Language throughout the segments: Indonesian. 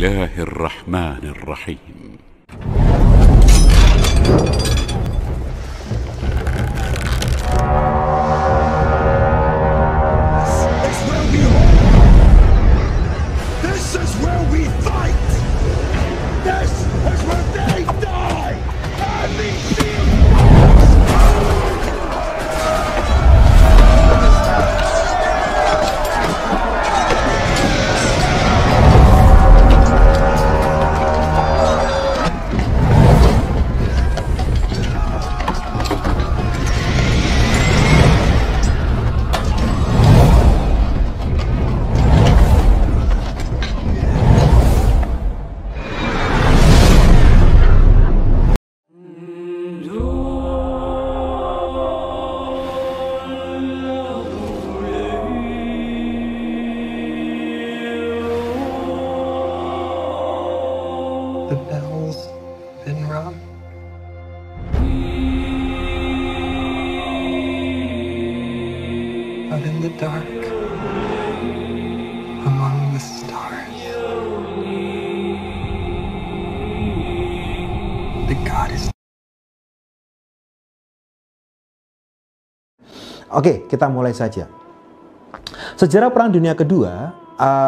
Bismillahirrahmanirrahim. This is where we fight! This is where they die! And we The bell's been rung. Out in the dark, among the stars, the goddess. Oke, kita mulai saja. Sejarah Perang Dunia Kedua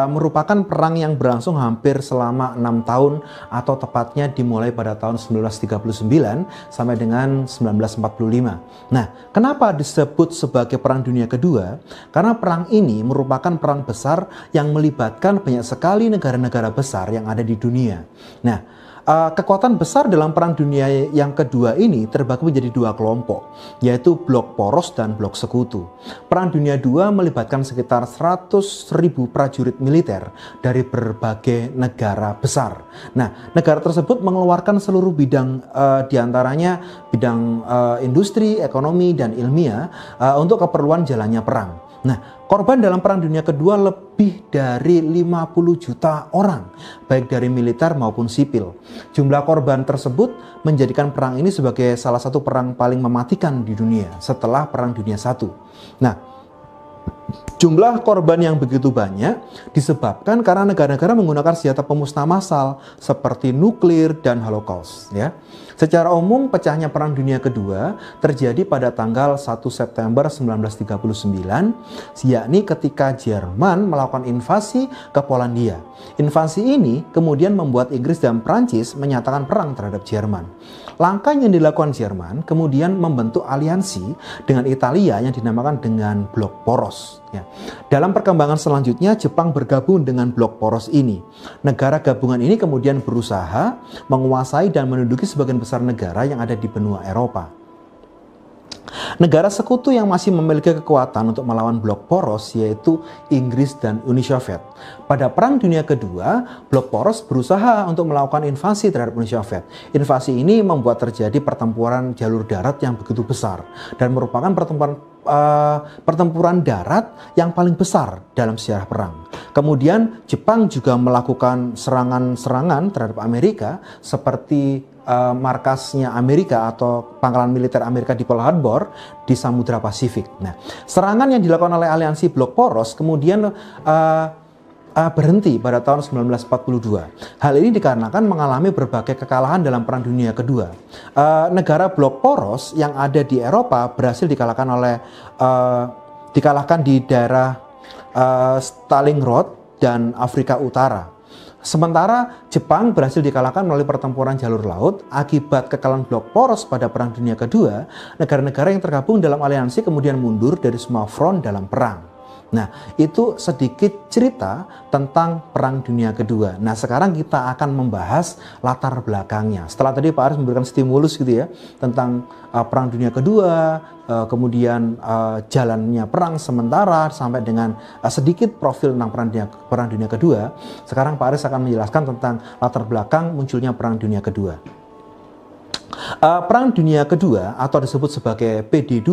merupakan perang yang berlangsung hampir selama 6 tahun atau tepatnya dimulai pada tahun 1939 sampai dengan 1945. Nah, kenapa disebut sebagai Perang Dunia Kedua? Karena perang ini merupakan perang besar yang melibatkan banyak sekali negara-negara besar yang ada di dunia. Nah, kekuatan besar dalam Perang Dunia yang Kedua ini terbagi menjadi dua kelompok, yaitu blok poros dan blok sekutu. Perang Dunia II melibatkan sekitar 100.000 prajurit militer dari berbagai negara besar. Nah, negara tersebut mengeluarkan seluruh bidang, diantaranya bidang industri, ekonomi, dan ilmiah untuk keperluan jalannya perang. Nah, korban dalam Perang Dunia Kedua lebih dari 50 juta orang, baik dari militer maupun sipil. Jumlah korban tersebut menjadikan perang ini sebagai salah satu perang paling mematikan di dunia setelah Perang Dunia I. Nah, jumlah korban yang begitu banyak disebabkan karena negara-negara menggunakan senjata pemusnah massal seperti nuklir dan holocaust, ya. Secara umum, pecahnya Perang Dunia Kedua terjadi pada tanggal 1 September 1939, yakni ketika Jerman melakukan invasi ke Polandia. Invasi ini kemudian membuat Inggris dan Prancis menyatakan perang terhadap Jerman. Langkah yang dilakukan Jerman kemudian membentuk aliansi dengan Italia yang dinamakan dengan Blok Poros. Ya. Dalam perkembangan selanjutnya, Jepang bergabung dengan Blok Poros ini. Negara gabungan ini kemudian berusaha menguasai dan menduduki sebagian besar negara yang ada di benua Eropa. Negara sekutu yang masih memiliki kekuatan untuk melawan Blok Poros yaitu Inggris dan Uni Soviet. Pada Perang Dunia Kedua, Blok Poros berusaha untuk melakukan invasi terhadap Uni Soviet. Invasi ini membuat terjadi pertempuran jalur darat yang begitu besar dan merupakan pertempuran darat yang paling besar dalam sejarah perang. Kemudian Jepang juga melakukan serangan-serangan terhadap Amerika seperti markasnya Amerika atau pangkalan militer Amerika di Pearl Harbor di Samudra Pasifik. Nah, serangan yang dilakukan oleh aliansi Blok Poros kemudian berhenti pada tahun 1942. Hal ini dikarenakan mengalami berbagai kekalahan dalam Perang Dunia Kedua. Negara Blok Poros yang ada di Eropa berhasil dikalahkan di daerah Stalingrad dan Afrika Utara. Sementara Jepang berhasil dikalahkan melalui pertempuran jalur laut. Akibat kekalahan Blok Poros pada Perang Dunia Kedua, negara-negara yang tergabung dalam aliansi kemudian mundur dari semua front dalam perang. Nah, itu sedikit cerita tentang Perang Dunia Kedua. Nah, sekarang kita akan membahas latar belakangnya. Setelah tadi Pak Aris memberikan stimulus gitu ya, tentang Perang Dunia Kedua, kemudian jalannya perang sementara sampai dengan sedikit profil tentang Perang Dunia Kedua. Sekarang Pak Aris akan menjelaskan tentang latar belakang munculnya Perang Dunia Kedua. Perang Dunia Kedua atau disebut sebagai PD2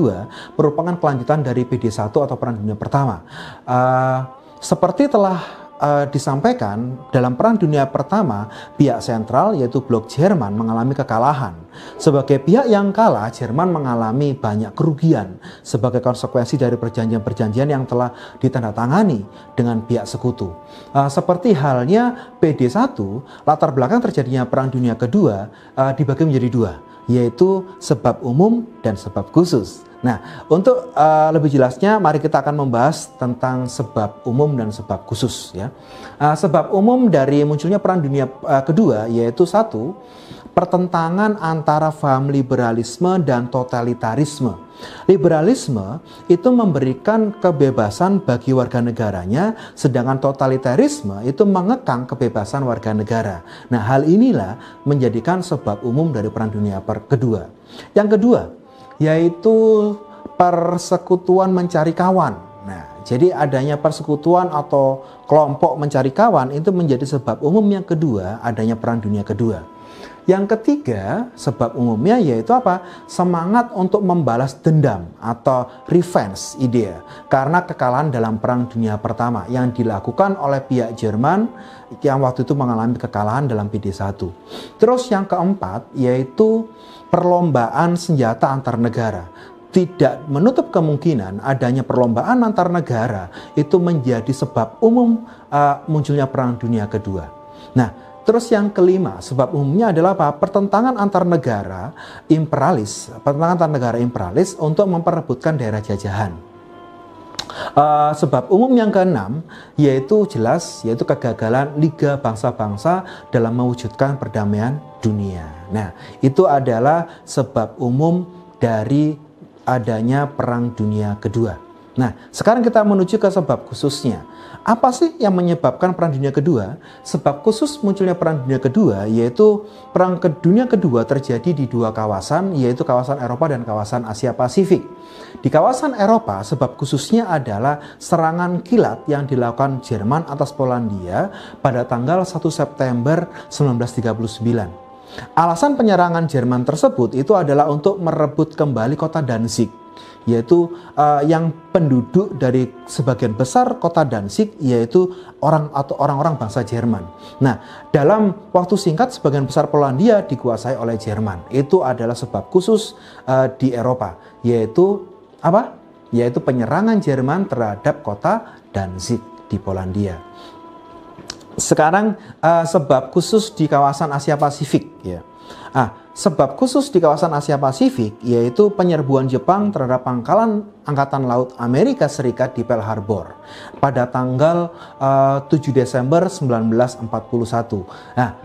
merupakan kelanjutan dari PD1 atau Perang Dunia Pertama. Seperti telah disampaikan dalam Perang Dunia Pertama, pihak sentral yaitu blok Jerman mengalami kekalahan. Sebagai pihak yang kalah, Jerman mengalami banyak kerugian sebagai konsekuensi dari perjanjian-perjanjian yang telah ditandatangani dengan pihak sekutu. Seperti halnya PD1, latar belakang terjadinya Perang Dunia Kedua dibagi menjadi dua, yaitu sebab umum dan sebab khusus. Nah, untuk lebih jelasnya, mari kita akan membahas tentang sebab umum dan sebab khusus. Ya, sebab umum dari munculnya Perang Dunia Kedua yaitu satu, pertentangan antara paham liberalisme dan totalitarisme. Liberalisme itu memberikan kebebasan bagi warga negaranya, sedangkan totalitarisme itu mengekang kebebasan warga negara. Nah, hal inilah menjadikan sebab umum dari Perang Dunia Kedua. Yang kedua, yaitu persekutuan mencari kawan. Nah, jadi adanya persekutuan atau kelompok mencari kawan itu menjadi sebab umum yang kedua adanya Perang Dunia Kedua. Yang ketiga, sebab umumnya yaitu apa? Semangat untuk membalas dendam atau revenge idea karena kekalahan dalam Perang Dunia Pertama yang dilakukan oleh pihak Jerman yang waktu itu mengalami kekalahan dalam PD1. Terus yang keempat yaitu perlombaan senjata antar negara. Tidak menutup kemungkinan adanya perlombaan antar negara itu menjadi sebab umum munculnya Perang Dunia Kedua. Nah, terus yang kelima, sebab umumnya adalah apa? Pertentangan antar negara imperialis, untuk memperebutkan daerah jajahan. Sebab umum yang keenam yaitu kegagalan Liga Bangsa-Bangsa dalam mewujudkan perdamaian dunia. Nah, itu adalah sebab umum dari adanya Perang Dunia Kedua. Nah, sekarang kita menuju ke sebab khususnya. Apa sih yang menyebabkan Perang Dunia Kedua? Sebab khusus munculnya Perang Dunia Kedua yaitu Perang Dunia Kedua terjadi di dua kawasan, yaitu kawasan Eropa dan kawasan Asia Pasifik. Di kawasan Eropa, sebab khususnya adalah serangan kilat yang dilakukan Jerman atas Polandia pada tanggal 1 September 1939. Alasan penyerangan Jerman tersebut itu adalah untuk merebut kembali kota Danzig, yaitu yang penduduk dari sebagian besar kota Danzig yaitu orang-orang bangsa Jerman. Nah, dalam waktu singkat sebagian besar Polandia dikuasai oleh Jerman. Itu adalah sebab khusus di Eropa, yaitu apa? Yaitu penyerangan Jerman terhadap kota Danzig di Polandia. Sekarang sebab khusus di kawasan Asia Pasifik ya. Sebab khusus di kawasan Asia Pasifik yaitu penyerbuan Jepang terhadap pangkalan Angkatan Laut Amerika Serikat di Pearl Harbor pada tanggal 7 Desember 1941. Nah,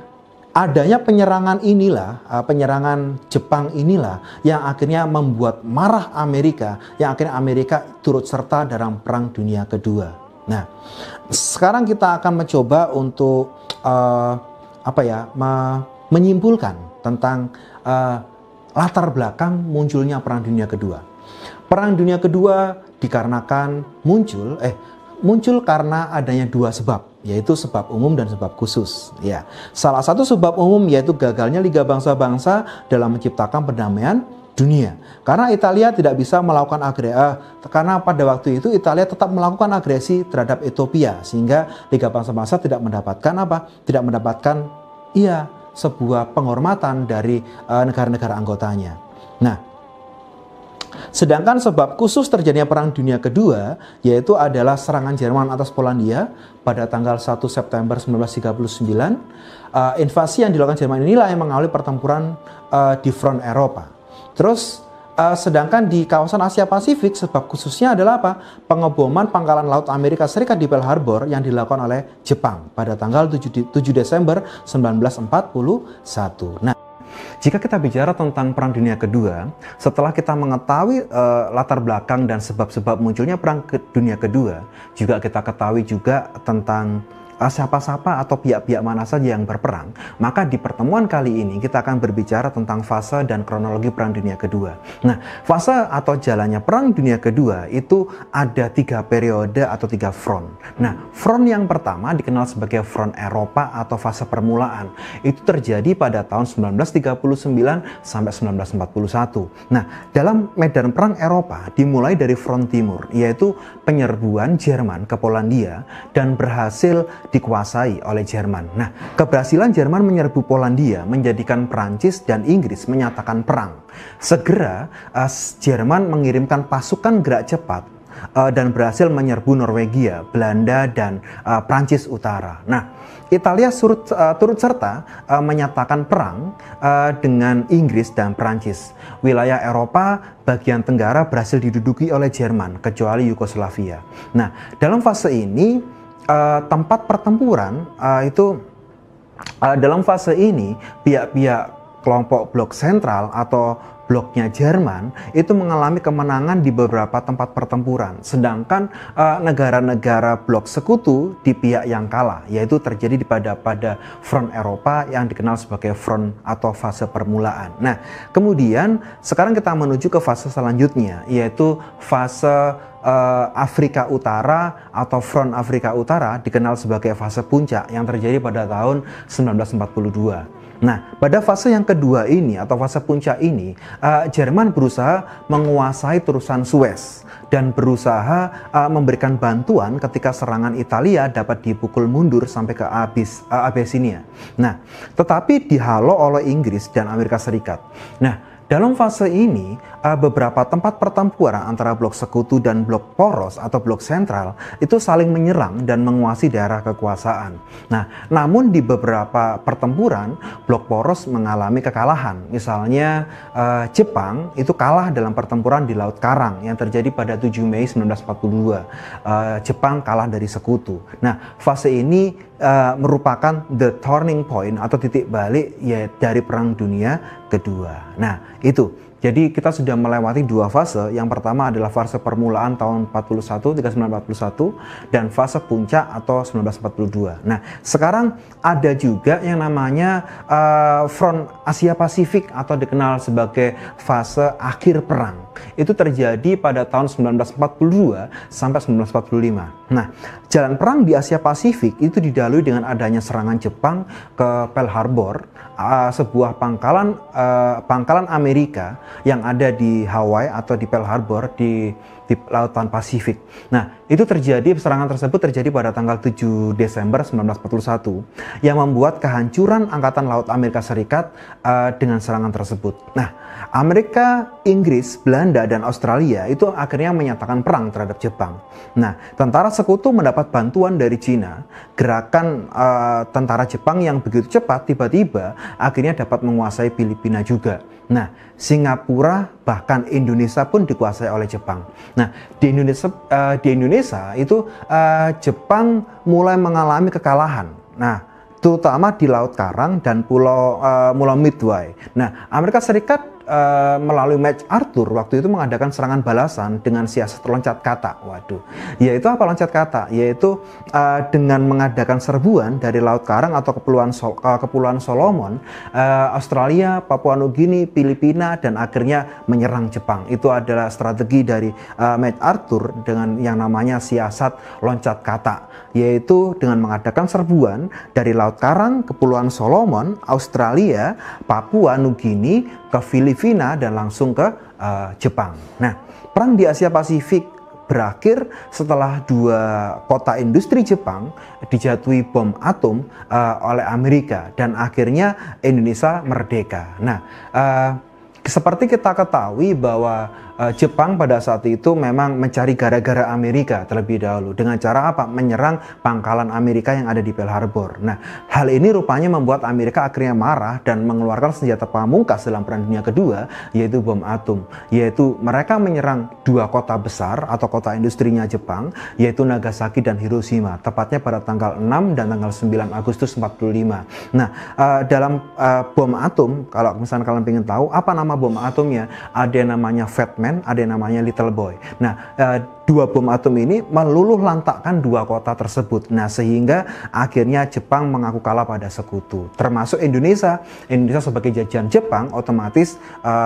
adanya penyerangan Jepang inilah yang akhirnya membuat marah Amerika, yang akhirnya Amerika turut serta dalam Perang Dunia Kedua. Nah, sekarang kita akan mencoba untuk menyimpulkan tentang latar belakang munculnya Perang Dunia Kedua. Perang Dunia Kedua dikarenakan muncul karena adanya dua sebab, yaitu sebab umum dan sebab khusus. Ya, salah satu sebab umum yaitu gagalnya Liga Bangsa-Bangsa dalam menciptakan perdamaian dunia. Karena Italia tidak bisa melakukan karena pada waktu itu Italia tetap melakukan agresi terhadap Ethiopia sehingga Liga Bangsa-Bangsa tidak mendapatkan sebuah penghormatan dari negara-negara anggotanya. Nah, sedangkan sebab khusus terjadinya Perang Dunia Kedua yaitu adalah serangan Jerman atas Polandia pada tanggal 1 September 1939. Invasi yang dilakukan Jerman inilah yang mengawali pertempuran di front Eropa. Terus sedangkan di kawasan Asia Pasifik sebab khususnya adalah apa? Pengeboman pangkalan laut Amerika Serikat di Pearl Harbor yang dilakukan oleh Jepang pada tanggal 7 Desember 1941. Nah, jika kita bicara tentang Perang Dunia Kedua, setelah kita mengetahui latar belakang dan sebab-sebab munculnya Perang Dunia Kedua, juga kita ketahui juga tentang siapa-siapa atau pihak-pihak mana saja yang berperang, maka di pertemuan kali ini kita akan berbicara tentang fase dan kronologi Perang Dunia Kedua. Nah, fase atau jalannya Perang Dunia Kedua itu ada 3 periode atau 3 front. Nah, front yang pertama dikenal sebagai front Eropa atau fase permulaan. Itu terjadi pada tahun 1939 sampai 1941. Nah, dalam medan perang Eropa dimulai dari front timur, yaitu penyerbuan Jerman ke Polandia dan berhasil dikuasai oleh Jerman. Nah, keberhasilan Jerman menyerbu Polandia menjadikan Prancis dan Inggris menyatakan perang. Segera Jerman mengirimkan pasukan gerak cepat dan berhasil menyerbu Norwegia, Belanda, dan Prancis Utara. Nah, Italia turut serta menyatakan perang dengan Inggris dan Prancis. Wilayah Eropa bagian tenggara berhasil diduduki oleh Jerman, kecuali Yugoslavia. Nah, dalam fase ini tempat pertempuran dalam fase ini pihak-pihak kelompok blok sentral atau bloknya Jerman itu mengalami kemenangan di beberapa tempat pertempuran, sedangkan negara-negara blok sekutu di pihak yang kalah, yaitu terjadi pada front Eropa yang dikenal sebagai front atau fase permulaan. Nah, kemudian sekarang kita menuju ke fase selanjutnya, yaitu fase Afrika Utara atau Front Afrika Utara, dikenal sebagai fase puncak yang terjadi pada tahun 1942. Nah, pada fase yang kedua ini atau fase puncak ini, Jerman berusaha menguasai terusan Suez dan berusaha memberikan bantuan ketika serangan Italia dapat dipukul mundur sampai ke Abyssinia. Nah, tetapi dihalau oleh Inggris dan Amerika Serikat. Nah, dalam fase ini, beberapa tempat pertempuran antara blok sekutu dan blok poros atau blok sentral itu saling menyerang dan menguasai daerah kekuasaan. Nah, namun di beberapa pertempuran, blok poros mengalami kekalahan. Misalnya, Jepang itu kalah dalam pertempuran di Laut Karang yang terjadi pada 7 Mei 1942. Jepang kalah dari sekutu. Nah, fase ini merupakan the turning point atau titik balik ya dari Perang Dunia Kedua. Nah, itu. Jadi kita sudah melewati 2 fase. Yang pertama adalah fase permulaan tahun 1941 dan fase puncak atau 1942. Nah, sekarang ada juga yang namanya Front Asia Pasifik atau dikenal sebagai fase akhir perang. Itu terjadi pada tahun 1942 sampai 1945. Nah, jalan perang di Asia Pasifik itu didahului dengan adanya serangan Jepang ke Pearl Harbor, sebuah pangkalan Amerika yang ada di Hawaii atau di Pearl Harbor di Lautan Pasifik. Nah, itu serangan tersebut terjadi pada tanggal 7 Desember 1941 yang membuat kehancuran Angkatan Laut Amerika Serikat dengan serangan tersebut. Nah, Amerika, Inggris, Belanda, dan Australia itu akhirnya menyatakan perang terhadap Jepang. Nah, tentara sekutu mendapat bantuan dari Cina. Gerakan tentara Jepang yang begitu cepat tiba-tiba akhirnya dapat menguasai Filipina juga. Nah, Singapura bahkan Indonesia pun dikuasai oleh Jepang. Nah, di Indonesia itu Jepang mulai mengalami kekalahan. Nah, terutama di Laut Karang dan Pulau Midway. Nah, Amerika Serikat melalui MacArthur waktu itu mengadakan serangan balasan dengan siasat loncat kata. Waduh, yaitu apa loncat kata? Yaitu dengan mengadakan serbuan dari Laut Karang atau Kepulauan Solomon, Australia, Papua Nugini, Filipina, dan akhirnya menyerang Jepang. Itu adalah strategi dari MacArthur dengan yang namanya siasat loncat kata, yaitu dengan mengadakan serbuan dari Laut Karang, Kepulauan Solomon, Australia, Papua Nugini, ke Filipina, dan langsung ke Jepang. Nah, perang di Asia Pasifik berakhir setelah 2 kota industri Jepang dijatuhi bom atom oleh Amerika dan akhirnya Indonesia merdeka. Nah, seperti kita ketahui bahwa Jepang pada saat itu memang mencari gara-gara Amerika terlebih dahulu dengan cara apa? Menyerang pangkalan Amerika yang ada di Pearl Harbor. Nah, hal ini rupanya membuat Amerika akhirnya marah dan mengeluarkan senjata pamungkas dalam Perang Dunia Kedua, yaitu bom atom. Yaitu mereka menyerang 2 kota besar atau kota industrinya Jepang, yaitu Nagasaki dan Hiroshima, tepatnya pada tanggal 6 dan tanggal 9 Agustus 45. Nah, dalam bom atom, kalau misalnya kalian ingin tahu apa nama bom atomnya, ada yang namanya Fat Man, Man, ada yang namanya Little Boy. Nah, dua bom atom ini meluluh lantakkan dua kota tersebut. Nah, sehingga akhirnya Jepang mengaku kalah pada sekutu. Termasuk Indonesia. Indonesia sebagai jajahan Jepang otomatis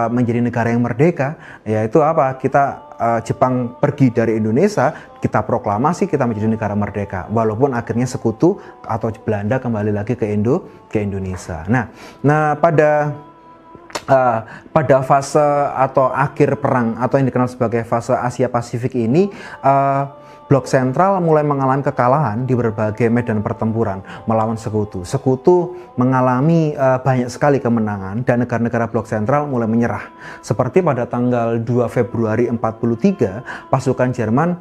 menjadi negara yang merdeka. Yaitu apa? Jepang pergi dari Indonesia, kita proklamasi kita menjadi negara merdeka. Walaupun akhirnya sekutu atau Belanda kembali lagi ke Indonesia. Nah pada fase atau akhir perang atau yang dikenal sebagai fase Asia Pasifik ini, Blok Sentral mulai mengalami kekalahan di berbagai medan pertempuran melawan sekutu. Sekutu mengalami banyak sekali kemenangan dan negara-negara Blok Sentral mulai menyerah. Seperti pada tanggal 2 Februari 1943, pasukan Jerman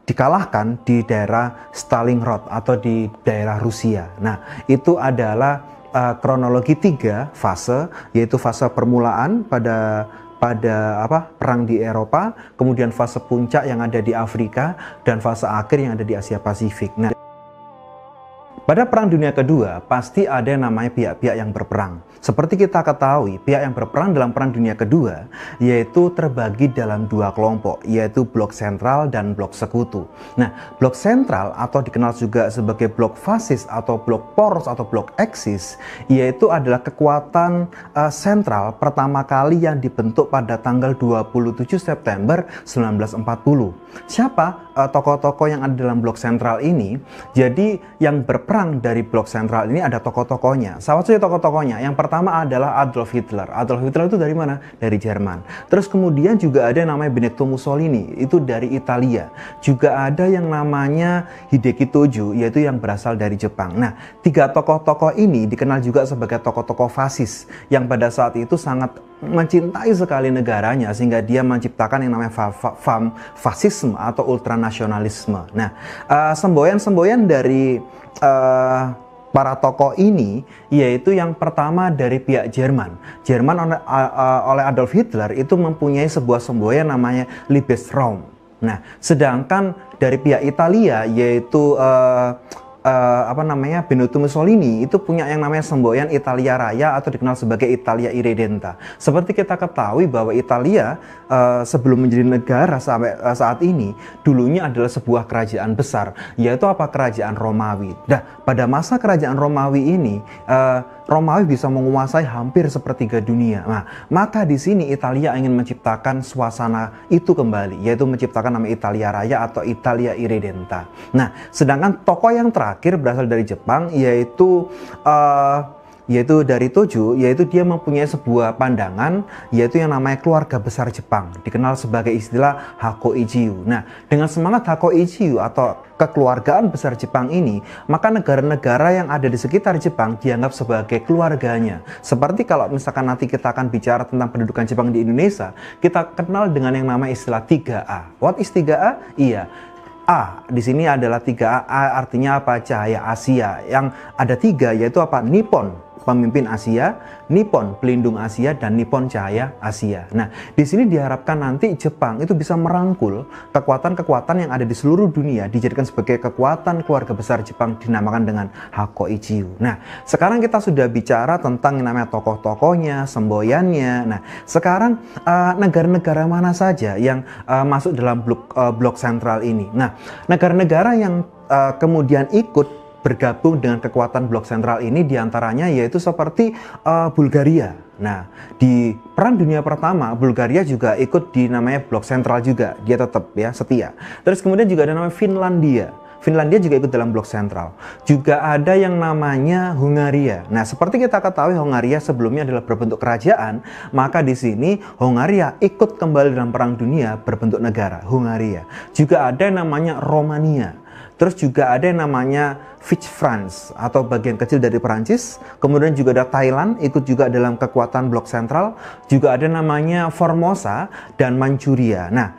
dikalahkan di daerah Stalingrad atau di daerah Rusia. Nah, itu adalah kronologi 3 fase, yaitu fase permulaan pada perang di Eropa, kemudian fase puncak yang ada di Afrika, dan fase akhir yang ada di Asia Pasifik. Nah, pada Perang Dunia Kedua pasti ada yang namanya pihak-pihak yang berperang. Seperti kita ketahui, pihak yang berperang dalam Perang Dunia Kedua yaitu terbagi dalam dua kelompok, yaitu Blok Sentral dan Blok Sekutu. Nah, Blok Sentral atau dikenal juga sebagai Blok Fasis atau Blok Poros atau Blok Eksis, yaitu adalah kekuatan sentral pertama kali yang dibentuk pada tanggal 27 September 1940. Siapa tokoh-tokoh yang ada dalam Blok Sentral ini? Jadi yang berperang dari Blok Sentral ini ada tokoh-tokohnya. Salah satu tokoh-tokohnya yang pertama adalah Adolf Hitler. Adolf Hitler itu dari mana? Dari Jerman. Terus kemudian juga ada yang namanya Benito Mussolini, itu dari Italia. Juga ada yang namanya Hideki Tojo, yaitu yang berasal dari Jepang. Nah, tiga tokoh-tokoh ini dikenal juga sebagai tokoh-tokoh fasis yang pada saat itu sangat mencintai sekali negaranya, sehingga dia menciptakan yang namanya fasisme atau ultranasionalisme. Nah, semboyan-semboyan dari para tokoh ini yaitu yang pertama dari pihak Jerman. Oleh Adolf Hitler itu mempunyai sebuah semboyan namanya Liebesraum. Nah, sedangkan dari pihak Italia yaitu Benito Mussolini itu punya yang namanya semboyan Italia Raya atau dikenal sebagai Italia Irredenta. Seperti kita ketahui bahwa Italia sebelum menjadi negara sampai saat ini dulunya adalah sebuah kerajaan besar, yaitu kerajaan Romawi. Nah, pada masa kerajaan Romawi ini Romawi bisa menguasai hampir sepertiga dunia. Nah, maka di sini Italia ingin menciptakan suasana itu kembali, yaitu menciptakan nama Italia Raya atau Italia Irredenta. Nah, sedangkan tokoh yang terakhir berasal dari Jepang, yaitu dari Tojo, yaitu dia mempunyai sebuah pandangan, yaitu yang namanya keluarga besar Jepang, dikenal sebagai istilah Hakoichiu. Nah, dengan semangat Hakoichiu atau kekeluargaan besar Jepang ini, maka negara-negara yang ada di sekitar Jepang dianggap sebagai keluarganya. Seperti kalau misalkan nanti kita akan bicara tentang pendudukan Jepang di Indonesia, kita kenal dengan yang namanya istilah 3A. What is 3A? Iya. A di sini adalah 3A. A artinya apa? Cahaya Asia. Yang ada 3 yaitu apa? Nippon, pemimpin Asia, Nippon, pelindung Asia, dan Nippon, cahaya Asia. Nah, di sini diharapkan nanti Jepang itu bisa merangkul kekuatan-kekuatan yang ada di seluruh dunia, dijadikan sebagai kekuatan keluarga besar Jepang, dinamakan dengan Hakoichiu. Nah, sekarang kita sudah bicara tentang yang namanya tokoh-tokohnya, semboyannya. Nah, sekarang negara-negara mana saja yang masuk dalam blok sentral ini? Nah, negara-negara yang kemudian ikut bergabung dengan kekuatan blok sentral ini diantaranya yaitu seperti Bulgaria. Nah, di Perang Dunia Pertama Bulgaria juga ikut di namanya blok sentral juga, dia tetap ya setia. Terus kemudian juga ada namanya Finlandia. Finlandia juga ikut dalam blok sentral. Juga ada yang namanya Hungaria. Nah, seperti kita ketahui Hungaria sebelumnya adalah berbentuk kerajaan, maka di sini Hungaria ikut kembali dalam Perang Dunia berbentuk negara, Hungaria. Juga ada yang namanya Romania. Terus juga ada yang namanya Vichy France atau bagian kecil dari Perancis. Kemudian juga ada Thailand, ikut juga dalam kekuatan blok sentral. Juga ada namanya Formosa dan Manchuria. Nah,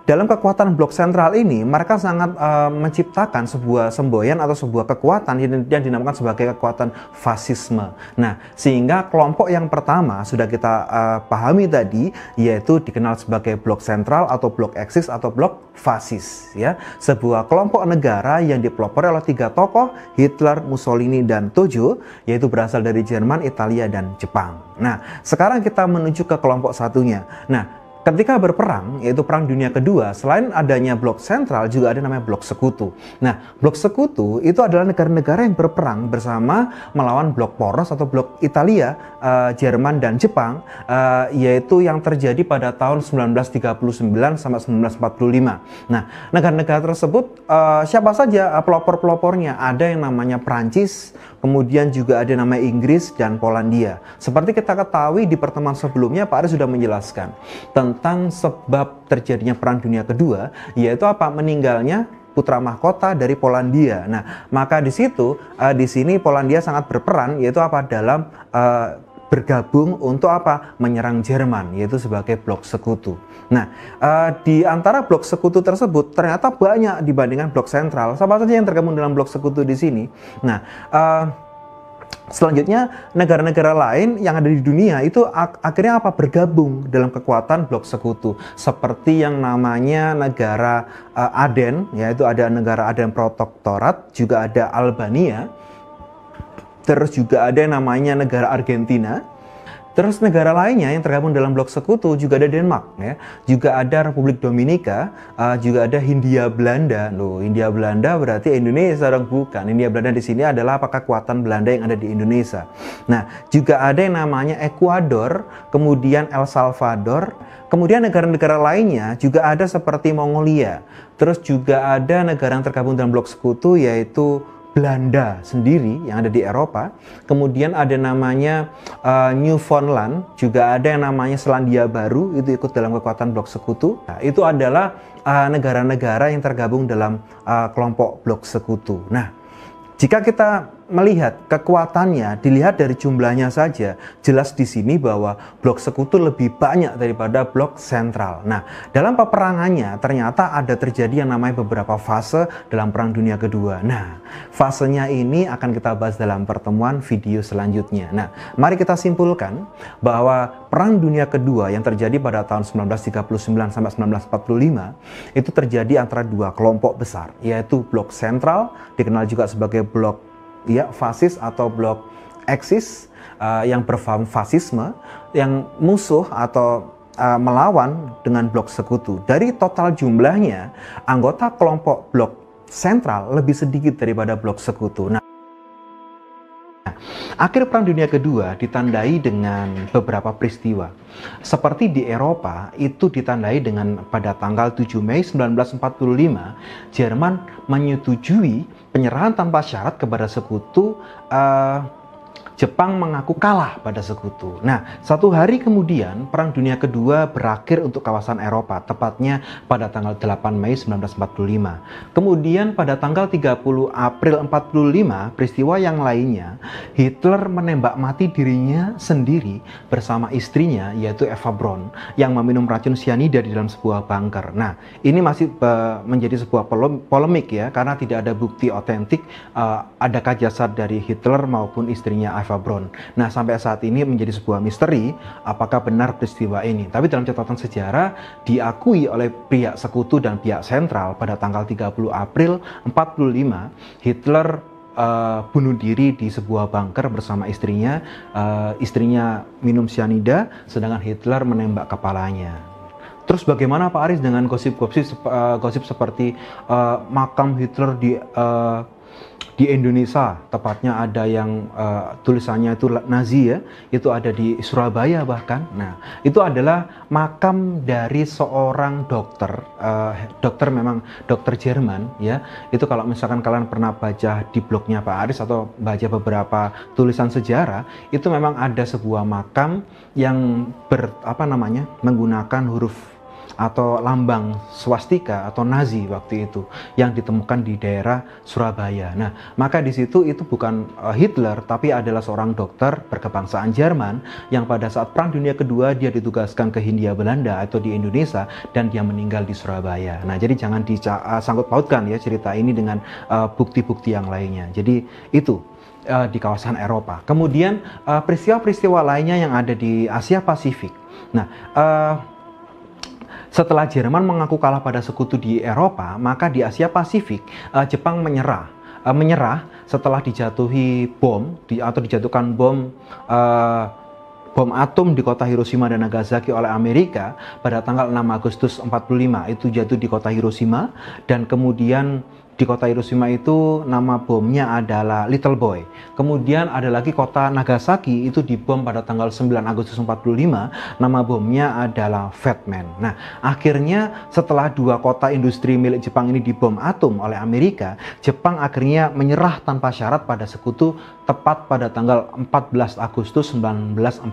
dalam kekuatan blok sentral ini, mereka sangat menciptakan sebuah semboyan atau sebuah kekuatan yang dinamakan sebagai kekuatan fasisme. Nah, sehingga kelompok yang pertama sudah kita pahami tadi, yaitu dikenal sebagai blok sentral atau blok eksis atau blok fasis. Ya, sebuah kelompok negara yang dipelopori oleh 3 tokoh, Hitler, Mussolini, dan Tojo, yaitu berasal dari Jerman, Italia, dan Jepang. Nah, sekarang kita menuju ke kelompok satunya. Nah, ketika berperang, yaitu Perang Dunia Kedua, selain adanya blok sentral, juga ada namanya blok sekutu. Nah, blok sekutu itu adalah negara-negara yang berperang bersama melawan blok poros atau blok Italia, Jerman, dan Jepang, yaitu yang terjadi pada tahun 1939 sampai 1945. Nah, negara-negara tersebut siapa saja pelopor-pelopornya? Ada yang namanya Prancis, kemudian juga ada namanya Inggris dan Polandia. Seperti kita ketahui di pertemuan sebelumnya, Pak Aris sudah menjelaskan tentang sebab terjadinya Perang Dunia Kedua, yaitu apa? Meninggalnya putra mahkota dari Polandia. Nah, maka di situ, di sini Polandia sangat berperan, yaitu apa? Dalam bergabung untuk apa? Menyerang Jerman, yaitu sebagai blok sekutu. Nah, di antara blok sekutu tersebut ternyata banyak dibandingkan blok sentral. Siapa saja yang tergabung dalam blok sekutu di sini? Nah, selanjutnya negara-negara lain yang ada di dunia itu akhirnya apa? Bergabung dalam kekuatan blok sekutu. Seperti yang namanya negara Aden, yaitu ada negara Aden Protektorat, juga ada Albania. Terus juga ada yang namanya negara Argentina. Terus negara lainnya yang tergabung dalam blok sekutu juga ada Denmark, ya. Juga ada Republik Dominika, juga ada Hindia Belanda. Loh, Hindia Belanda berarti Indonesia dong? Bukan. Hindia Belanda di sini adalah apa? Kekuatan Belanda yang ada di Indonesia. Nah, juga ada yang namanya Ekuador, kemudian El Salvador, kemudian negara-negara lainnya juga ada seperti Mongolia. Terus juga ada negara yang tergabung dalam blok sekutu, yaitu Belanda sendiri yang ada di Eropa. Kemudian ada namanya Newfoundland, juga ada yang namanya Selandia Baru, itu ikut dalam kekuatan blok sekutu. Nah, itu adalah negara-negara yang tergabung dalam kelompok blok sekutu. Nah, jika kita melihat kekuatannya, dilihat dari jumlahnya saja, jelas di sini bahwa blok sekutu lebih banyak daripada blok sentral. Nah, dalam peperangannya ternyata ada terjadi yang namanya beberapa fase dalam Perang Dunia Kedua. Nah, fasenya ini akan kita bahas dalam pertemuan video selanjutnya. Nah, mari kita simpulkan bahwa Perang Dunia Kedua yang terjadi pada tahun 1939 sampai 1945 itu terjadi antara dua kelompok besar, yaitu blok sentral, dikenal juga sebagai blok fasis atau blok eksis, yang berfaham fasisme, yang musuh atau melawan dengan blok sekutu. Dari total jumlahnya, anggota kelompok blok sentral lebih sedikit daripada blok sekutu. Nah, akhir Perang Dunia Kedua ditandai dengan beberapa peristiwa. Seperti di Eropa, itu ditandai dengan pada tanggal 7 Mei 1945, Jerman menyetujui penyerahan tanpa syarat kepada sekutu. Jepang mengaku kalah pada sekutu. Nah, satu hari kemudian Perang Dunia Kedua berakhir untuk kawasan Eropa, tepatnya pada tanggal 8 Mei 1945. Kemudian pada tanggal 30 April 45, peristiwa yang lainnya, Hitler menembak mati dirinya sendiri bersama istrinya, yaitu Eva Braun, yang meminum racun cyanida di dalam sebuah bunker. Nah, ini masih menjadi sebuah polemik, ya, karena tidak ada bukti otentik adakah jasad dari Hitler maupun istrinya Eva Braun. Nah, sampai saat ini menjadi sebuah misteri apakah benar peristiwa ini. Tapi dalam catatan sejarah diakui oleh pihak sekutu dan pihak sentral pada tanggal 30 April 45 Hitler bunuh diri di sebuah bunker bersama istrinya. Istrinya minum cyanida, sedangkan Hitler menembak kepalanya. Terus bagaimana Pak Aris dengan gosip seperti makam Hitler di Indonesia, tepatnya ada yang tulisannya itu Nazi, ya, itu ada di Surabaya bahkan. Nah, itu adalah makam dari seorang dokter, memang dokter Jerman, ya. Itu kalau misalkan kalian pernah baca di blognya Pak Aris atau baca beberapa tulisan sejarah, itu memang ada sebuah makam yang menggunakan huruf atau lambang swastika atau Nazi waktu itu yang ditemukan di daerah Surabaya. Nah, maka di situ itu bukan Hitler, tapi adalah seorang dokter berkebangsaan Jerman yang pada saat Perang Dunia Kedua dia ditugaskan ke Hindia Belanda atau di Indonesia dan dia meninggal di Surabaya. Nah, jadi jangan disangkut pautkan, ya, cerita ini dengan bukti-bukti yang lainnya. Jadi itu di kawasan Eropa. Kemudian peristiwa-peristiwa lainnya yang ada di Asia Pasifik. Nah, setelah Jerman mengaku kalah pada sekutu di Eropa, maka di Asia Pasifik Jepang menyerah setelah dijatuhi bom atau dijatuhkan bom bom atom di kota Hiroshima dan Nagasaki oleh Amerika pada tanggal 6 Agustus 45 itu jatuh di kota Hiroshima, dan kemudian di kota Hiroshima itu nama bomnya adalah Little Boy. Kemudian ada lagi kota Nagasaki itu dibom pada tanggal 9 Agustus 45, nama bomnya adalah Fat Man. Nah, akhirnya setelah dua kota industri milik Jepang ini dibom atom oleh Amerika, Jepang akhirnya menyerah tanpa syarat pada sekutu tepat pada tanggal 14 Agustus 1945.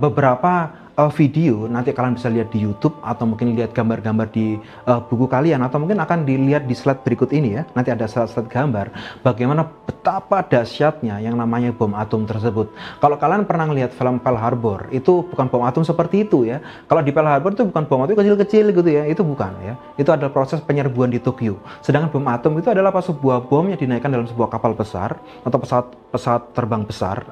Beberapa video nanti kalian bisa lihat di YouTube, atau mungkin lihat gambar-gambar di buku kalian, atau mungkin akan dilihat di slide berikut ini ya. Nanti ada slide gambar bagaimana betapa dahsyatnya yang namanya bom atom tersebut. Kalau kalian pernah lihat film Pearl Harbor, itu bukan bom atom seperti itu ya. Kalau di Pearl Harbor itu bukan bom atom kecil-kecil gitu ya, itu bukan ya. Itu adalah proses penyerbuan di Tokyo. Sedangkan bom atom itu adalah sebuah bom yang dinaikkan dalam sebuah kapal besar atau pesawat terbang besar.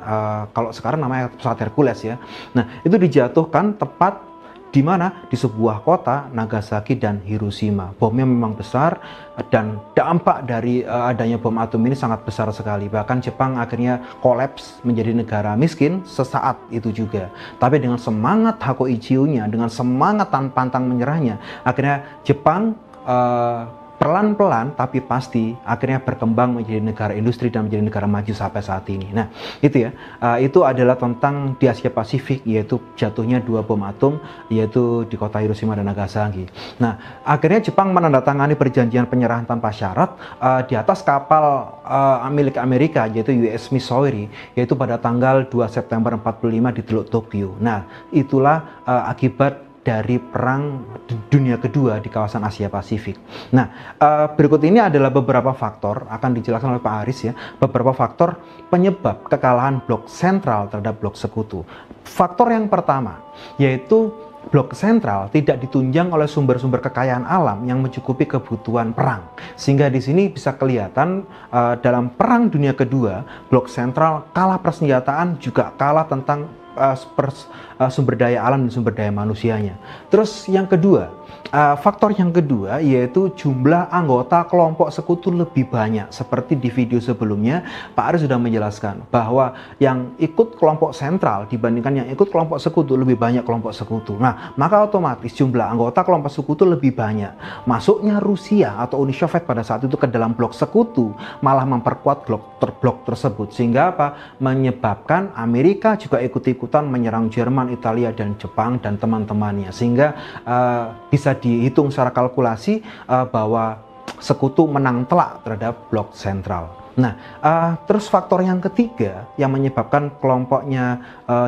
Kalau sekarang namanya pesawat Hercules ya. Nah, itu dijatuhkan tepat di mana? Di sebuah kota, Nagasaki dan Hiroshima. Bomnya memang besar, dan dampak dari adanya bom atom ini sangat besar sekali. Bahkan Jepang akhirnya kolaps menjadi negara miskin sesaat itu juga. Tapi dengan semangat Hakoichiyo-nya, dengan semangat pantang menyerahnya, akhirnya Jepang pelan-pelan tapi pasti akhirnya berkembang menjadi negara industri dan menjadi negara maju sampai saat ini. Nah, itu ya, itu adalah tentang di Asia Pasifik, yaitu jatuhnya dua bom atom, yaitu di kota Hiroshima dan Nagasaki. Nah, akhirnya Jepang menandatangani perjanjian penyerahan tanpa syarat di atas kapal milik Amerika, yaitu USS Missouri, yaitu pada tanggal 2 September 45 di Teluk Tokyo. Nah, itulah akibat dari Perang Dunia Kedua di kawasan Asia Pasifik. Nah, berikut ini adalah beberapa faktor, akan dijelaskan oleh Pak Aris ya, beberapa faktor penyebab kekalahan blok sentral terhadap blok sekutu. Faktor yang pertama, yaitu blok sentral tidak ditunjang oleh sumber-sumber kekayaan alam yang mencukupi kebutuhan perang. Sehingga di sini bisa kelihatan dalam Perang Dunia Kedua, blok sentral kalah persenjataan, juga kalah tentang sumber daya alam dan sumber daya manusianya. Terus yang kedua, faktor yang kedua yaitu jumlah anggota kelompok sekutu lebih banyak. Seperti di video sebelumnya, Pak Aris sudah menjelaskan bahwa yang ikut kelompok sentral dibandingkan yang ikut kelompok sekutu, lebih banyak kelompok sekutu. Nah, maka otomatis jumlah anggota kelompok sekutu lebih banyak. Masuknya Rusia atau Uni Soviet pada saat itu ke dalam blok sekutu malah memperkuat blok tersebut. Sehingga apa? Menyebabkan Amerika juga ikut-ikutan menyerang Jerman, Italia, dan Jepang dan teman-temannya. Sehingga bisa dihitung secara kalkulasi bahwa sekutu menang telak terhadap blok sentral. Nah, terus faktor yang ketiga yang menyebabkan kelompoknya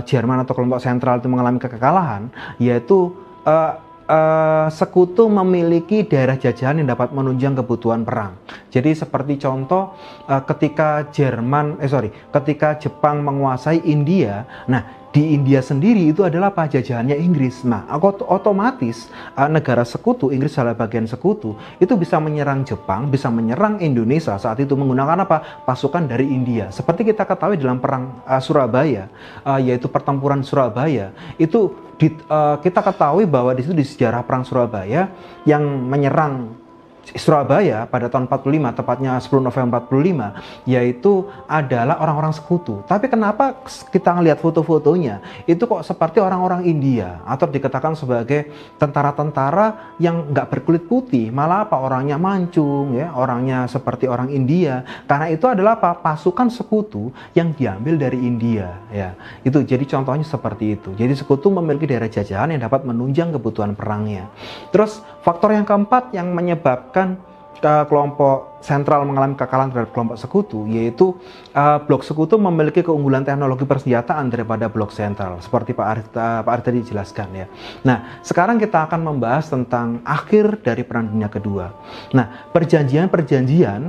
Jerman atau kelompok sentral itu mengalami kekalahan, yaitu sekutu memiliki daerah jajahan yang dapat menunjang kebutuhan perang. Jadi seperti contoh ketika ketika Jepang menguasai India, nah di India sendiri itu adalah jajahannya Inggris. Nah, otomatis negara sekutu, Inggris adalah bagian sekutu, itu bisa menyerang Jepang, bisa menyerang Indonesia saat itu menggunakan apa? Pasukan dari India. Seperti kita ketahui dalam perang Surabaya, yaitu pertempuran Surabaya, itu kita ketahui bahwa di situ di sejarah perang Surabaya yang menyerang Surabaya pada tahun 45, tepatnya 10 November 45, yaitu adalah orang-orang sekutu. Tapi kenapa kita ngelihat foto-fotonya itu kok seperti orang-orang India, atau dikatakan sebagai tentara-tentara yang nggak berkulit putih, malah apa, orangnya mancung ya, orangnya seperti orang India. Karena itu adalah apa? Pasukan sekutu yang diambil dari India ya. Itu jadi contohnya seperti itu. Jadi sekutu memiliki daerah jajahan yang dapat menunjang kebutuhan perangnya. Terus faktor yang keempat yang menyebabkan kelompok sentral mengalami kekalahan terhadap kelompok sekutu, yaitu blok sekutu memiliki keunggulan teknologi persenjataan daripada blok sentral, seperti Pak Aris tadi jelaskan ya. Nah, sekarang kita akan membahas tentang akhir dari Perang Dunia Kedua. Nah, perjanjian-perjanjian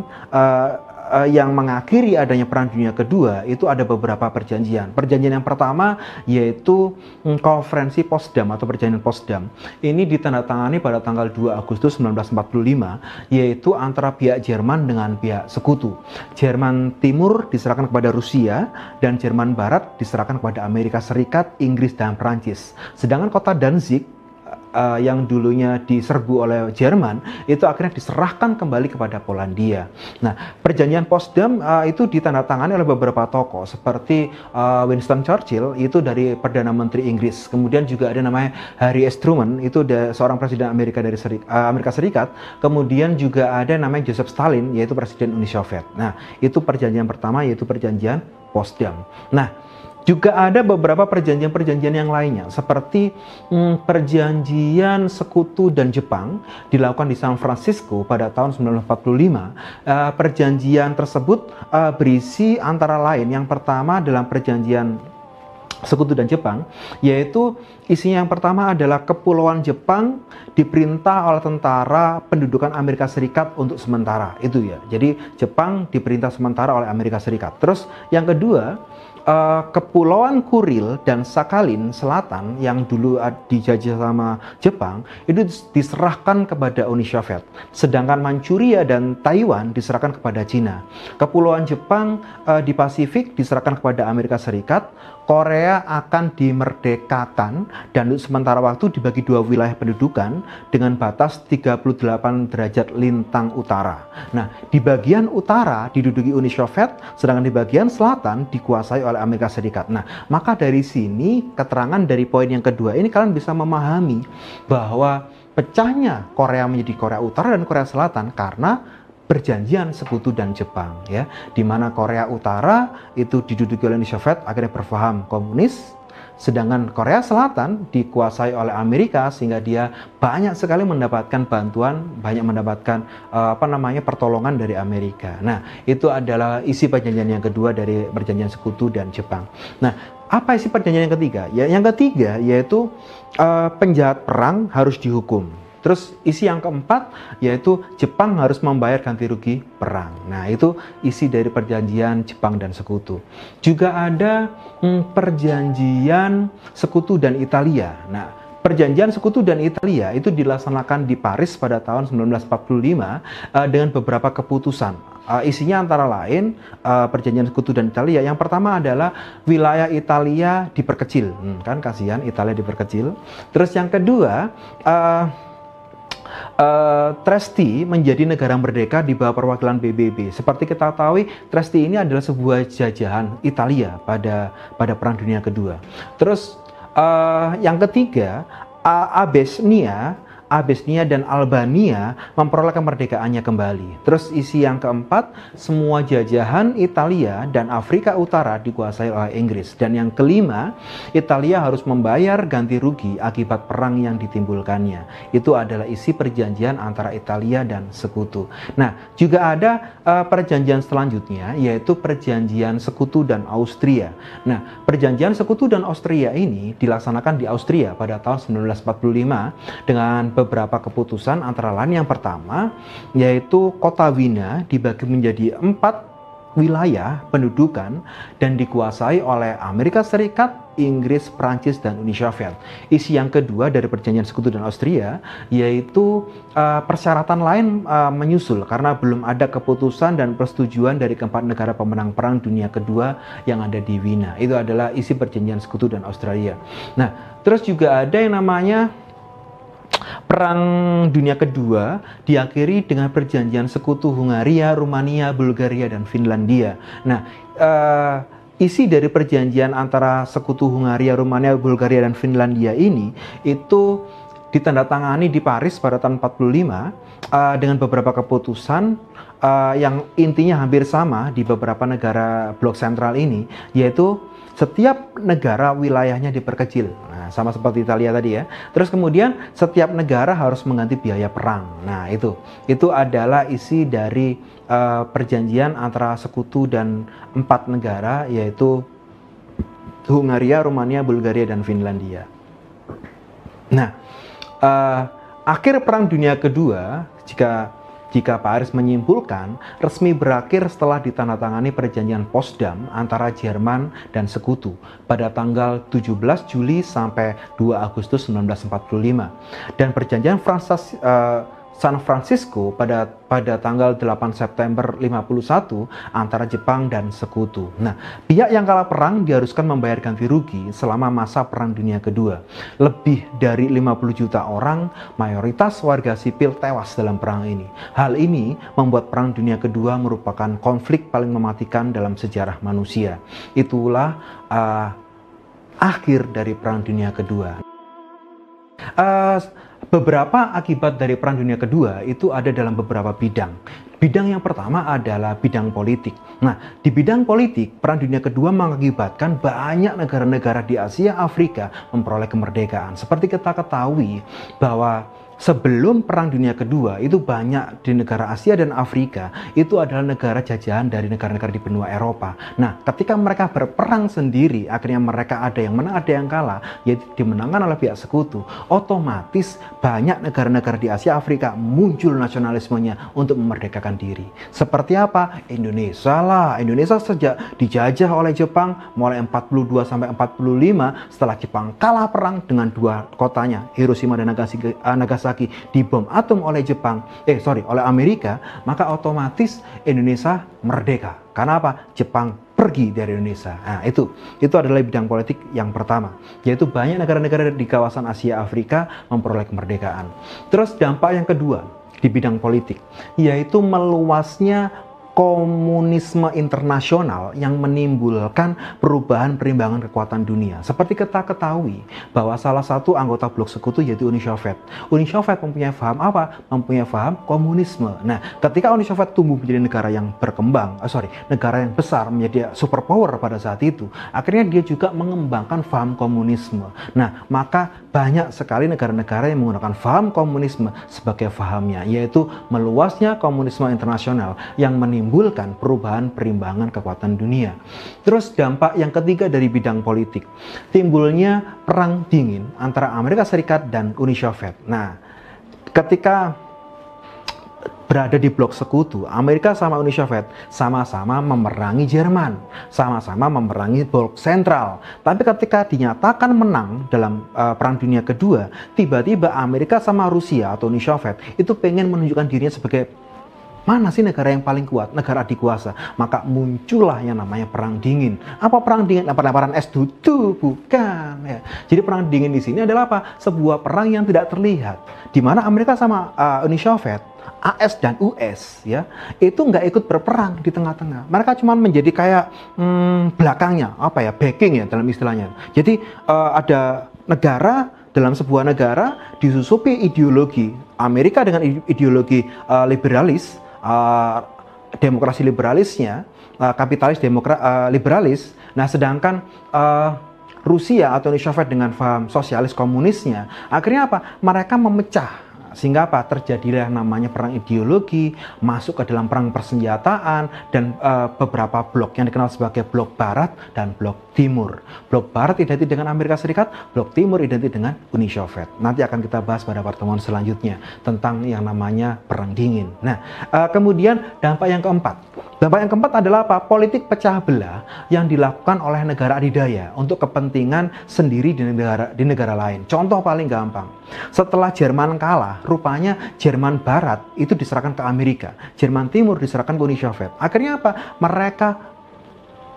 yang mengakhiri adanya Perang Dunia Kedua itu ada beberapa perjanjian. Perjanjian yang pertama yaitu Konferensi Potsdam atau Perjanjian Potsdam. Ini ditandatangani pada tanggal 2 Agustus 1945, yaitu antara pihak Jerman dengan pihak sekutu. Jerman Timur diserahkan kepada Rusia dan Jerman Barat diserahkan kepada Amerika Serikat, Inggris, dan Perancis. Sedangkan kota Danzig yang dulunya diserbu oleh Jerman itu akhirnya diserahkan kembali kepada Polandia. Nah, perjanjian Potsdam itu ditandatangani oleh beberapa tokoh seperti Winston Churchill itu dari Perdana Menteri Inggris. Kemudian juga ada namanya Harry S. Truman itu seorang presiden Amerika Serikat. Kemudian juga ada namanya Joseph Stalin yaitu presiden Uni Soviet. Nah, itu perjanjian pertama yaitu perjanjian Potsdam. Nah, juga ada beberapa perjanjian-perjanjian yang lainnya, seperti perjanjian Sekutu dan Jepang dilakukan di San Francisco pada tahun 1945. Perjanjian tersebut berisi antara lain, yang pertama dalam perjanjian Sekutu dan Jepang, yaitu isinya yang pertama adalah Kepulauan Jepang diperintah oleh tentara pendudukan Amerika Serikat untuk sementara, itu ya. Jadi Jepang diperintah sementara oleh Amerika Serikat. Terus yang kedua, Kepulauan Kuril dan Sakhalin Selatan yang dulu dijajah sama Jepang itu diserahkan kepada Uni Soviet, sedangkan Manchuria dan Taiwan diserahkan kepada Cina. Kepulauan Jepang di Pasifik diserahkan kepada Amerika Serikat. Korea akan dimerdekakan dan untuk sementara waktu dibagi dua wilayah pendudukan dengan batas 38 derajat lintang utara. Nah, di bagian utara diduduki Uni Soviet, sedangkan di bagian selatan dikuasai oleh Amerika Serikat. Nah, maka dari sini keterangan dari poin yang kedua ini kalian bisa memahami bahwa pecahnya Korea menjadi Korea Utara dan Korea Selatan karena perjanjian Sekutu dan Jepang, ya, di mana Korea Utara itu diduduki oleh Uni Soviet akhirnya berpaham komunis, sedangkan Korea Selatan dikuasai oleh Amerika sehingga dia banyak sekali mendapatkan bantuan, banyak mendapatkan pertolongan dari Amerika. Nah, itu adalah isi perjanjian yang kedua dari perjanjian Sekutu dan Jepang. Nah, apa isi perjanjian yang ketiga? Ya, yang ketiga yaitu penjahat perang harus dihukum. Terus isi yang keempat yaitu Jepang harus membayar ganti rugi perang. Nah, itu isi dari perjanjian Jepang dan Sekutu. Juga ada perjanjian Sekutu dan Italia. Nah, perjanjian Sekutu dan Italia itu dilaksanakan di Paris pada tahun 1945 dengan beberapa keputusan. Isinya antara lain perjanjian Sekutu dan Italia. Yang pertama adalah wilayah Italia diperkecil. Kan kasihan Italia diperkecil. Terus yang kedua, Trieste menjadi negara merdeka di bawah perwakilan PBB. Seperti kita tahu, Trieste ini adalah sebuah jajahan Italia pada Perang Dunia Kedua. Terus yang ketiga, Abesnia dan Albania memperoleh kemerdekaannya kembali. Terus isi yang keempat, semua jajahan Italia dan Afrika Utara dikuasai oleh Inggris. Dan yang kelima, Italia harus membayar ganti rugi akibat perang yang ditimbulkannya. Itu adalah isi perjanjian antara Italia dan Sekutu. Nah, juga ada perjanjian selanjutnya, yaitu perjanjian Sekutu dan Austria. Nah, perjanjian Sekutu dan Austria ini dilaksanakan di Austria pada tahun 1945 dengan beberapa keputusan, antara lain yang pertama yaitu kota Wina dibagi menjadi 4 wilayah pendudukan dan dikuasai oleh Amerika Serikat, Inggris, Prancis, dan Uni Soviet. Isi yang kedua dari perjanjian Sekutu dan Austria yaitu persyaratan lain menyusul karena belum ada keputusan dan persetujuan dari keempat negara pemenang Perang Dunia Kedua yang ada di Wina. Itu adalah isi perjanjian Sekutu dan Australia. Nah, terus juga ada yang namanya Perang Dunia Kedua diakhiri dengan perjanjian Sekutu Hungaria, Rumania, Bulgaria, dan Finlandia. Nah, isi dari perjanjian antara Sekutu Hungaria, Rumania, Bulgaria, dan Finlandia ini itu ditandatangani di Paris pada tahun 1945 dengan beberapa keputusan yang intinya hampir sama di beberapa negara blok sentral ini, yaitu setiap negara wilayahnya diperkecil. Nah, sama seperti Italia tadi ya. Terus kemudian setiap negara harus mengganti biaya perang. Nah, itu adalah isi dari perjanjian antara Sekutu dan 4 negara, yaitu Hungaria, Rumania, Bulgaria, dan Finlandia. Nah, akhir Perang Dunia Kedua, jika Paris menyimpulkan, resmi berakhir setelah ditandatangani perjanjian Potsdam antara Jerman dan Sekutu pada tanggal 17 Juli sampai 2 Agustus 1945. Dan perjanjian San Francisco pada tanggal 8 September 51 antara Jepang dan Sekutu. Nah, pihak yang kalah perang diharuskan membayar ganti rugi selama masa Perang Dunia Kedua. Lebih dari 50 juta orang, mayoritas warga sipil tewas dalam perang ini. Hal ini membuat Perang Dunia Kedua merupakan konflik paling mematikan dalam sejarah manusia. Itulah akhir dari Perang Dunia Kedua. Beberapa akibat dari Perang Dunia Kedua itu ada dalam beberapa bidang. Bidang yang pertama adalah bidang politik. Nah, di bidang politik, Perang Dunia Kedua mengakibatkan banyak negara-negara di Asia Afrika memperoleh kemerdekaan. Seperti kita ketahui bahwa sebelum Perang Dunia Kedua itu banyak di negara Asia dan Afrika itu adalah negara jajahan dari negara-negara di benua Eropa. Nah, ketika mereka berperang sendiri, akhirnya mereka ada yang menang, ada yang kalah, yaitu dimenangkan oleh pihak sekutu. Otomatis banyak negara-negara di Asia Afrika muncul nasionalismenya untuk memerdekakan diri. Seperti apa? Indonesia lah. Indonesia sejak dijajah oleh Jepang mulai 42 sampai 45 setelah Jepang kalah perang dengan dua kotanya, Hiroshima dan Nagasaki, dibom atom oleh oleh Amerika, maka otomatis Indonesia merdeka. Karena apa? Jepang pergi dari Indonesia. Nah, itu adalah bidang politik yang pertama, yaitu banyak negara-negara di kawasan Asia Afrika memperoleh kemerdekaan. Terus dampak yang kedua di bidang politik, yaitu meluasnya komunisme internasional yang menimbulkan perubahan perimbangan kekuatan dunia. Seperti kita ketahui bahwa salah satu anggota blok sekutu yaitu Uni Soviet. Uni Soviet mempunyai paham apa? Mempunyai paham komunisme. Nah, ketika Uni Soviet tumbuh menjadi negara yang berkembang, negara yang besar, menjadi superpower pada saat itu, akhirnya dia juga mengembangkan paham komunisme. Nah, maka banyak sekali negara-negara yang menggunakan paham komunisme sebagai pahamnya, yaitu meluasnya komunisme internasional yang menimbulkan perubahan perimbangan kekuatan dunia. Terus dampak yang ketiga dari bidang politik, timbulnya perang dingin antara Amerika Serikat dan Uni Soviet. Nah, ketika berada di blok sekutu, Amerika sama Uni Soviet sama-sama memerangi Jerman, sama-sama memerangi blok sentral. Tapi ketika dinyatakan menang dalam Perang Dunia Kedua, tiba-tiba Amerika sama Rusia atau Uni Soviet itu pengen menunjukkan dirinya sebagai mana sih negara yang paling kuat, negara adikuasa. Maka muncullah yang namanya Perang Dingin. Apa Perang Dingin? Lempar-lemparan es dudu? Bukan. Ya. Jadi Perang Dingin di sini adalah apa? Sebuah perang yang tidak terlihat, di mana Amerika sama Uni Soviet, AS dan US ya, itu nggak ikut berperang di tengah-tengah. Mereka cuma menjadi kayak belakangnya, backing ya dalam istilahnya. Jadi ada negara, dalam sebuah negara disusupi ideologi Amerika dengan ideologi liberalis, demokrasi liberalisnya, kapitalis liberalis. Nah, sedangkan Rusia atau Uni Soviet dengan paham sosialis komunisnya, akhirnya apa? Mereka memecah. Sehingga apa? Terjadilah yang namanya perang ideologi, masuk ke dalam perang persenjataan, dan beberapa blok yang dikenal sebagai blok barat dan blok timur. Blok barat identik dengan Amerika Serikat, blok timur identik dengan Uni Soviet. Nanti akan kita bahas pada pertemuan selanjutnya tentang yang namanya perang dingin. Nah, kemudian dampak yang keempat. Dampak yang keempat adalah apa? Politik pecah belah yang dilakukan oleh negara adidaya untuk kepentingan sendiri di negara lain. Contoh paling gampang, setelah Jerman kalah, rupanya Jerman Barat itu diserahkan ke Amerika, Jerman Timur diserahkan ke Uni Soviet. Akhirnya apa? Mereka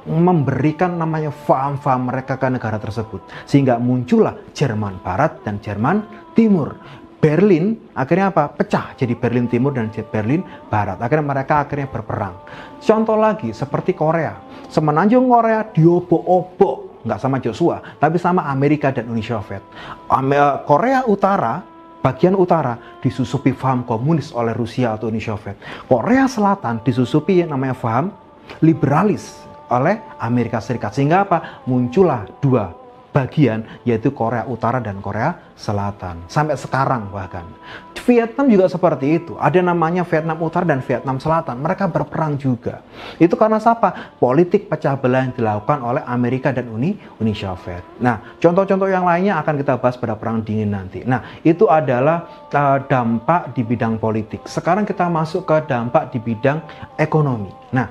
memberikan namanya paham-paham mereka ke negara tersebut, sehingga muncullah Jerman Barat dan Jerman Timur. Berlin akhirnya apa? Pecah jadi Berlin Timur dan Berlin Barat. Akhirnya mereka berperang. Contoh lagi seperti Korea. Semenanjung Korea diobok-obok, nggak sama Joshua, tapi sama Amerika dan Uni Soviet. Korea Utara, bagian utara disusupi paham komunis oleh Rusia atau Uni Soviet. Korea Selatan disusupi yang namanya paham liberalis oleh Amerika Serikat. Sehingga apa? Muncullah dua bagian, yaitu Korea Utara dan Korea Selatan. Sampai sekarang bahkan. Vietnam juga seperti itu. Ada namanya Vietnam Utara dan Vietnam Selatan. Mereka berperang juga. Itu karena apa? Politik pecah belah yang dilakukan oleh Amerika dan Uni Soviet. Nah, contoh-contoh yang lainnya akan kita bahas pada Perang Dingin nanti. Nah, itu adalah dampak di bidang politik. Sekarang kita masuk ke dampak di bidang ekonomi. Nah,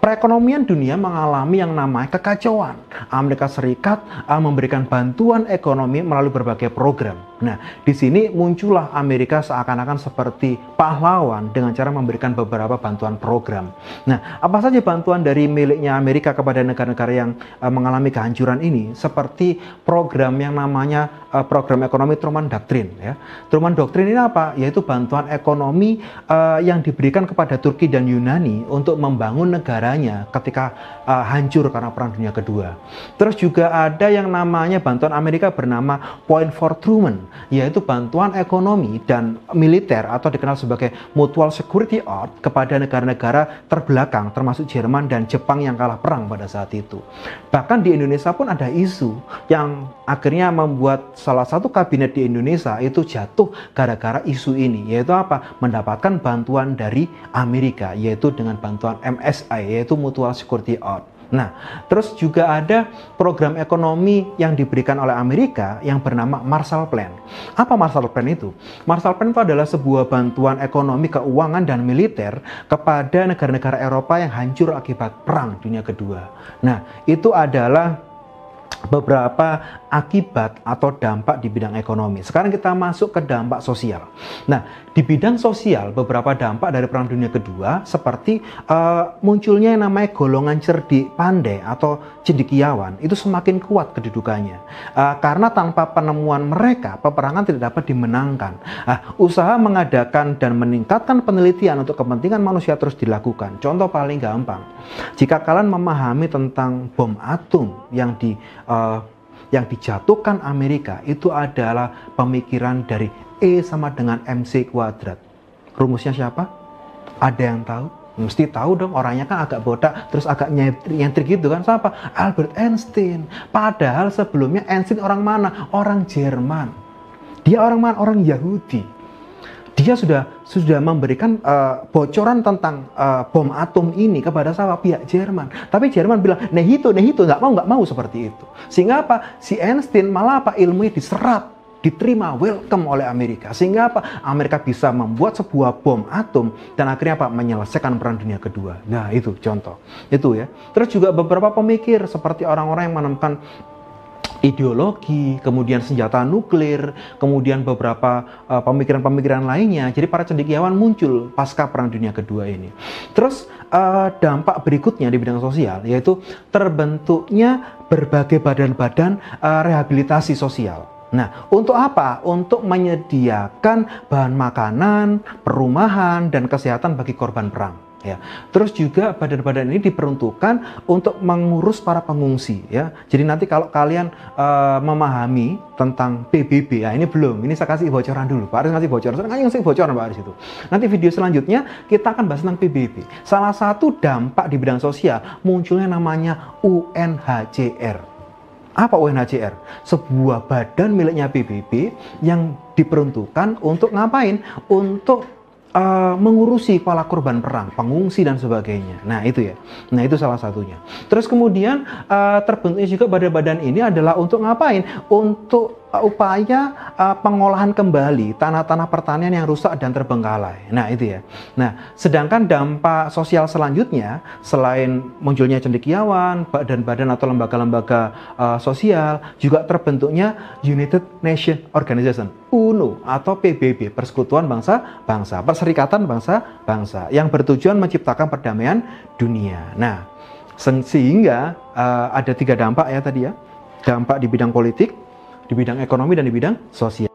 perekonomian dunia mengalami yang namanya kekacauan. Amerika Serikat memberikan bantuan ekonomi melalui berbagai program. Nah, di sini muncullah Amerika seakan-akan seperti pahlawan dengan cara memberikan beberapa bantuan program. Nah, apa saja bantuan dari miliknya Amerika kepada negara-negara yang mengalami kehancuran ini? Seperti program yang namanya program ekonomi Truman Doctrine. Ya. Truman Doctrine ini apa? Yaitu bantuan ekonomi yang diberikan kepada Turki dan Yunani untuk membangun negaranya ketika hancur karena Perang Dunia Kedua. Terus juga ada yang namanya bantuan Amerika bernama Point for Truman, yaitu bantuan ekonomi dan militer atau dikenal sebagai Mutual Security Accord kepada negara-negara terbelakang termasuk Jerman dan Jepang yang kalah perang pada saat itu. Bahkan di Indonesia pun ada isu yang akhirnya membuat salah satu kabinet di Indonesia itu jatuh gara-gara isu ini, yaitu apa? Mendapatkan bantuan dari Amerika, yaitu dengan bantuan MSI, yaitu Mutual Security Accord. Nah, terus juga ada program ekonomi yang diberikan oleh Amerika yang bernama Marshall Plan. Apa Marshall Plan itu? Marshall Plan itu adalah sebuah bantuan ekonomi, keuangan, dan militer kepada negara-negara Eropa yang hancur akibat Perang Dunia Kedua. Nah, itu adalah beberapa akibat atau dampak di bidang ekonomi. Sekarang kita masuk ke dampak sosial. Nah, di bidang sosial beberapa dampak dari Perang Dunia Kedua seperti munculnya yang namanya golongan cerdik pandai atau cendekiawan itu semakin kuat kedudukannya. Karena tanpa penemuan mereka, peperangan tidak dapat dimenangkan. Usaha mengadakan dan meningkatkan penelitian untuk kepentingan manusia terus dilakukan. Contoh paling gampang, jika kalian memahami tentang bom atom yang dijatuhkan Amerika, itu adalah pemikiran dari E sama dengan MC kuadrat. Rumusnya siapa? Ada yang tahu? Mesti tahu dong, orangnya kan agak botak, terus agak nyentrik gitu kan. Siapa? Albert Einstein. Padahal sebelumnya Einstein orang mana? Orang Jerman. Dia orang mana? Orang Yahudi. Dia sudah memberikan bocoran tentang bom atom ini kepada pihak Jerman. Tapi Jerman bilang, nehito, nggak mau seperti itu. Sehingga apa? Si Einstein malah ilmunya diserap, diterima, welcome oleh Amerika. Sehingga apa? Amerika bisa membuat sebuah bom atom dan akhirnya menyelesaikan Perang Dunia Kedua. Nah, itu contoh. Itu ya. Terus juga beberapa pemikir seperti orang-orang yang menemukan ideologi, kemudian senjata nuklir, kemudian beberapa pemikiran-pemikiran lainnya. Jadi para cendekiawan muncul pasca Perang Dunia Kedua ini. Terus dampak berikutnya di bidang sosial yaitu terbentuknya berbagai badan-badan rehabilitasi sosial. Nah, untuk apa? Untuk menyediakan bahan makanan, perumahan, dan kesehatan bagi korban perang. Ya. Terus juga badan-badan ini diperuntukkan untuk mengurus para pengungsi. Ya. Jadi nanti kalau kalian memahami tentang PBB, ya ini belum. Ini saya kasih bocoran dulu. Pak Aris ngasih bocoran. Saya ngasih bocoran Pak Aris itu. Nanti video selanjutnya kita akan bahas tentang PBB. Salah satu dampak di bidang sosial munculnya namanya UNHCR. Apa UNHCR? Sebuah badan miliknya PBB yang diperuntukkan untuk ngapain? Untuk mengurusi para korban perang, pengungsi dan sebagainya. Nah itu ya. Nah itu salah satunya. Terus kemudian terbentuknya juga badan-badan ini adalah untuk ngapain? Untuk upaya pengolahan kembali tanah-tanah pertanian yang rusak dan terbengkalai. Nah itu ya. Nah sedangkan dampak sosial selanjutnya selain munculnya cendekiawan, badan-badan atau lembaga-lembaga sosial, juga terbentuknya United Nations Organization, UNO atau PBB, Persekutuan Bangsa-Bangsa, Perserikatan Bangsa-Bangsa yang bertujuan menciptakan perdamaian dunia. Nah sehingga ada 3 dampak ya tadi ya. Dampak di bidang politik, di bidang ekonomi, dan di bidang sosial.